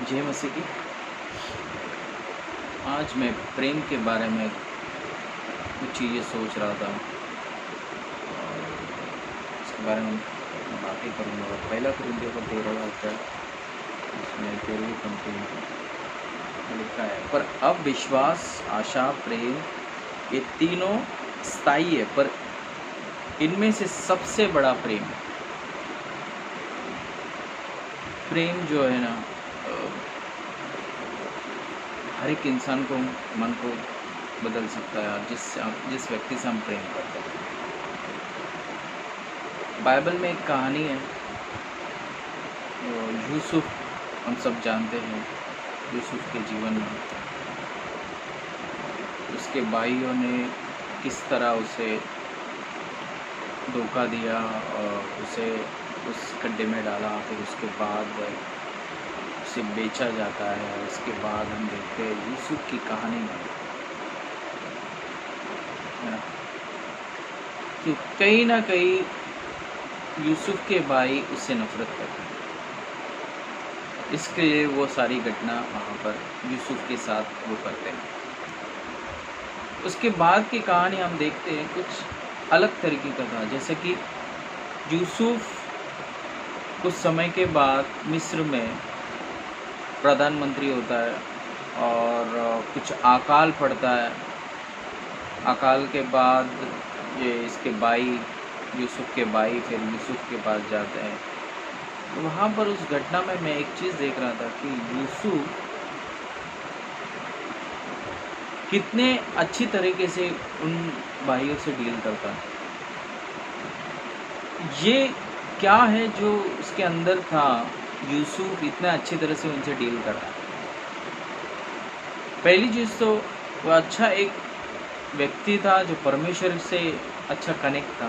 जय मसीह की। आज मैं प्रेम के बारे में कुछ चीज़ें सोच रहा था और इसके बारे में बातें करूँगा। और पहला कुरिन्थियों का 13वां अध्याय, इसमें 13वीं पंक्ति में लिखा है, पर अब विश्वास, आशा, प्रेम ये तीनों स्थायी है, पर इनमें से सबसे बड़ा प्रेम है। प्रेम जो है ना, हर एक इंसान को, मन को बदल सकता है, और जिस व्यक्ति से हम प्रेम करते हैं। बाइबल में एक कहानी है, यूसुफ, हम सब जानते हैं यूसुफ के जीवन में उसके भाइयों ने किस तरह उसे धोखा दिया और उसे उस गड्ढे में डाला, फिर उसके बाद उसे बेचा जाता है। उसके बाद हम देखते हैं यूसुफ की कहानी में कि कहीं ना कहीं यूसुफ के भाई उससे नफरत करते हैं। इसके लिए वो सारी घटना वहाँ पर यूसुफ के साथ वो करते हैं। उसके बाद की कहानी हम देखते हैं कुछ अलग तरीके का था, जैसे कि यूसुफ कुछ समय के बाद मिस्र में प्रधानमंत्री होता है और कुछ अकाल पड़ता है। अकाल के बाद ये इसके भाई, यूसुफ के भाई, फिर यूसुफ के पास जाते हैं। तो वहाँ पर उस घटना में मैं एक चीज़ देख रहा था कि यूसुफ कितने अच्छी तरीके से उन भाइयों से डील करता है। ये क्या है जो उसके अंदर था, यूसुफ इतना अच्छी तरह से उनसे डील कर रहा है। पहली चीज़ तो वो अच्छा एक व्यक्ति था जो परमेश्वर से अच्छा कनेक्ट था।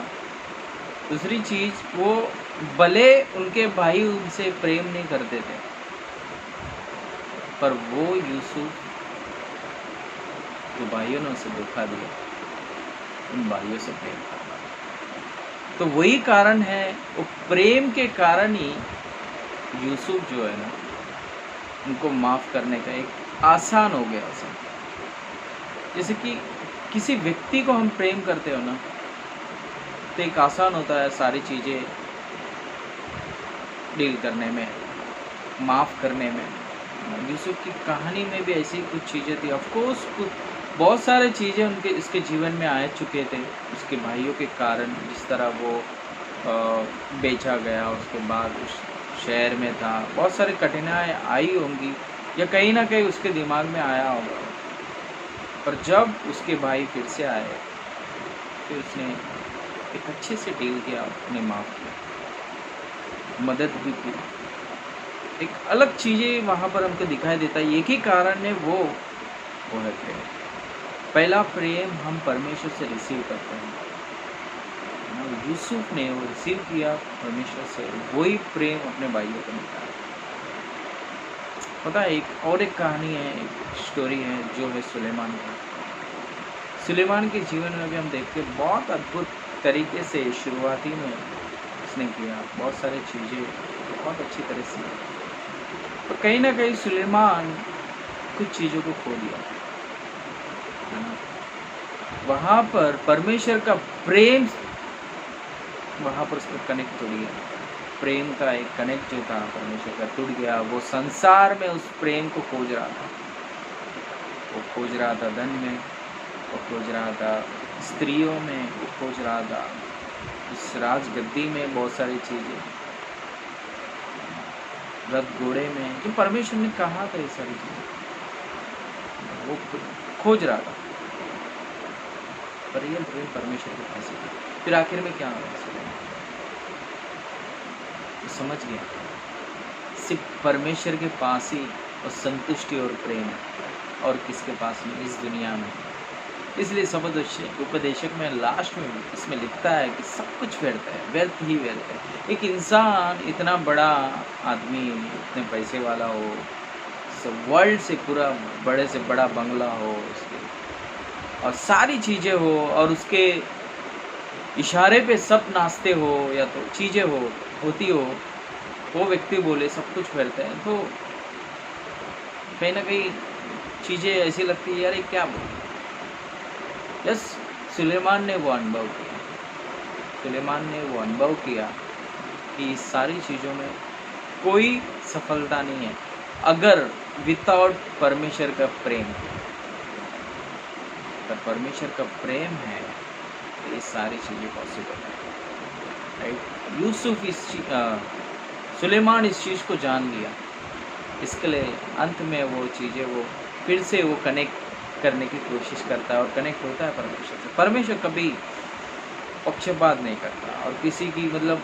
दूसरी चीज़, वो भले उनके भाई उनसे प्रेम नहीं करते थे, पर वो यूसुफ जो भाइयों ने उसे धोखा दिया, उन भाइयों से प्रेम करता। तो वही कारण है, वो प्रेम के कारण ही यूसुफ जो है ना, उनको माफ़ करने का एक आसान हो गया उसे। जैसे कि किसी व्यक्ति को हम प्रेम करते हो ना, तो एक आसान होता है सारी चीज़ें डील करने में, माफ़ करने में। यूसुफ की कहानी में भी ऐसी कुछ चीज़ें थी। ऑफ कोर्स कुछ बहुत सारे चीज़ें उनके इसके जीवन में आ चुके थे उसके भाइयों के कारण। जिस तरह वो बेचा गया, उसके बाद उस शहर में था, बहुत सारी कठिनाई आई होंगी या कहीं ना कहीं उसके दिमाग में आया होगा। पर जब उसके भाई फिर से आए, फिर उसने एक अच्छे से डील किया, उन्हें माफ़ किया, मदद भी की। एक अलग चीज़ें वहाँ पर हमको दिखाई देता है। एक ही कारण है, वो है प्रेम। पहला प्रेम हम परमेश्वर से रिसीव करते हैं। यूसुफ ने वो रिसीव किया परमेश्वर से, वही प्रेम अपने भाइयों को निकाला। पता है, एक कहानी है, एक स्टोरी है जो है सुलेमान का। सुलेमान के जीवन में भी हम देखते हैं बहुत अद्भुत तरीके से शुरुआती में उसने किया, बहुत सारी चीज़ें बहुत अच्छी तरह से। तो कहीं ना कहीं सुलेमान कुछ चीज़ों को खो दिया, है ना। वहाँ पर परमेश्वर का प्रेम, वहाँ पर उसका कनेक्ट टूट गया। प्रेम का एक कनेक्ट जो था परमेश्वर का टूट गया। वो संसार में उस प्रेम को खोज रहा था। वो खोज रहा था धन में, वो खोज रहा था स्त्रियों में, वो खोज रहा था इस राजगद्दी में, बहुत सारी चीज़ें, रथ घोड़े में, जो परमेश्वर ने कहा था, ये सारी चीज़ें वो खोज रहा था। पर रियल प्रेम परमेश्वर के पास ही था। फिर आखिर में क्या हुआ, तो समझ गया सिर्फ परमेश्वर के पास ही और संतुष्टि और प्रेम है, और किसके पास नहीं इस दुनिया में। इसलिए उपदेशक में लास्ट में इसमें लिखता है कि सब कुछ व्यर्थ है, व्यर्थ ही व्यर्थ है। एक इंसान इतना बड़ा आदमी, इतने पैसे वाला हो, सब वर्ल्ड से पूरा बड़े से बड़ा बंगला हो उसके, और सारी चीज़ें हो, और उसके इशारे पे सब नाचते हो या तो चीज़ें होती हो, वो व्यक्ति बोले सब कुछ व्यर्थ है, तो कहीं ना कहीं चीज़ें ऐसी लगती है यार ये क्या बोल। यस, सुलेमान ने वो अनुभव किया, सुलेमान ने वो अनुभव किया कि इस सारी चीज़ों में कोई सफलता नहीं है अगर विदाउट परमेश्वर का प्रेम। अगर परमेश्वर का प्रेम है तो ये सारी चीज़ें पॉसिबल है, राइट। यूसुफ सुलेमान इस चीज़ को जान लिया, इसके लिए अंत में वो चीज़ें वो फिर से वो कनेक्ट करने की कोशिश करता है और कनेक्ट होता है परमेश्वर से। परमेश्वर कभी पक्षपात नहीं करता और किसी की मतलब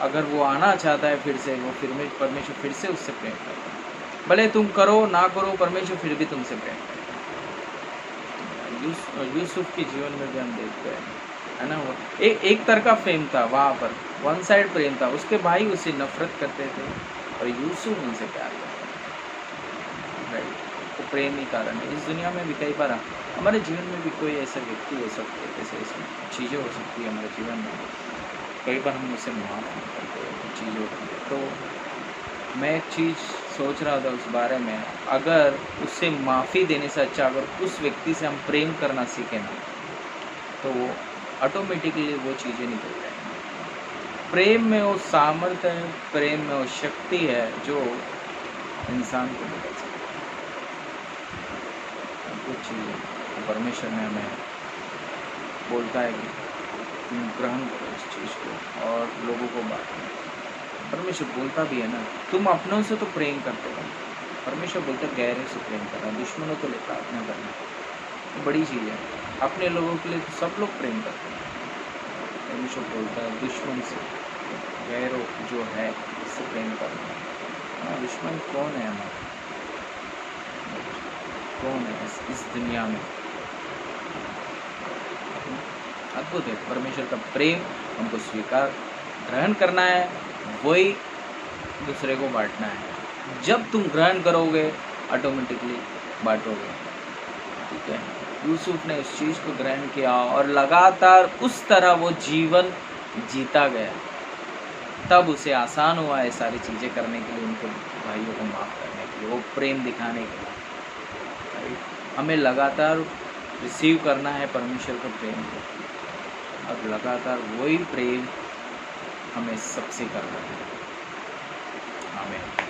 अगर वो आना चाहता है फिर से, वो फिर में परमेश्वर फिर से उससे प्रेम करता है। भले तुम करो ना करो, परमेश्वर फिर भी तुमसे प्रेम करता है। यूसुफ के जीवन में भी हम देखते हैं, है ना, वो एक तरफा प्रेम था, वहाँ पर वन साइड प्रेम था। उसके भाई उससे नफरत करते थे और यूसुफ उनसे प्यार करता है, राइट। तो प्रेम ही कारण है। इस दुनिया में भी कई बार हमारे जीवन में भी कोई ऐसा व्यक्ति हो सकता है, जैसे ऐसी चीज़ें हो सकती है हमारे जीवन में, कई बार हम उसे माफ़ नहीं करते चीज़ों को। तो मैं एक चीज़ सोच रहा था उस बारे में, अगर उससे माफ़ी देने से अच्छा अगर उस व्यक्ति से हम प्रेम करना सीखें ना, तो वो ऑटोमेटिकली वो चीज़ें निकल जाएंगी। प्रेम में वो सामर्थ्य है, प्रेम में वो शक्ति है जो इंसान को बदल सकती है। कुछ चीज़ें परमेश्वर ने हमें बोलता है कि तुम ग्रहण करो इस चीज़ को और लोगों को बांटो। परमेश्वर बोलता भी है ना, तुम अपनों से तो प्रेम करते हो, परमेश्वर बोलता है गहरे से प्रेम करना, दुश्मनों को लेकर प्रार्थना करना। तो बड़ी चीज़ है, अपने लोगों के लिए तो सब लोग प्रेम करते हैं। परमेश्वर बोलता है दुश्मन से, गैरों जो है उससे प्रेम करना। दुश्मन कौन है हमारा, कौन है इस दुनिया में? अद्भुत है। परमेश्वर का प्रेम हमको स्वीकार ग्रहण करना है, वही दूसरे को बांटना है। जब तुम ग्रहण करोगे ऑटोमेटिकली बांटोगे, ठीक है। यूसुफ ने उस चीज़ को ग्रहण किया और लगातार उस तरह वो जीवन जीता गया। तब उसे आसान हुआ है सारी चीज़ें करने के लिए, उनके भाइयों को माफ़ करने के लिए, वो प्रेम दिखाने के लिए। हमें लगातार रिसीव करना है परमेश्वर का प्रेम को, और लगातार वही प्रेम हमें सबसे करना है। आमीन।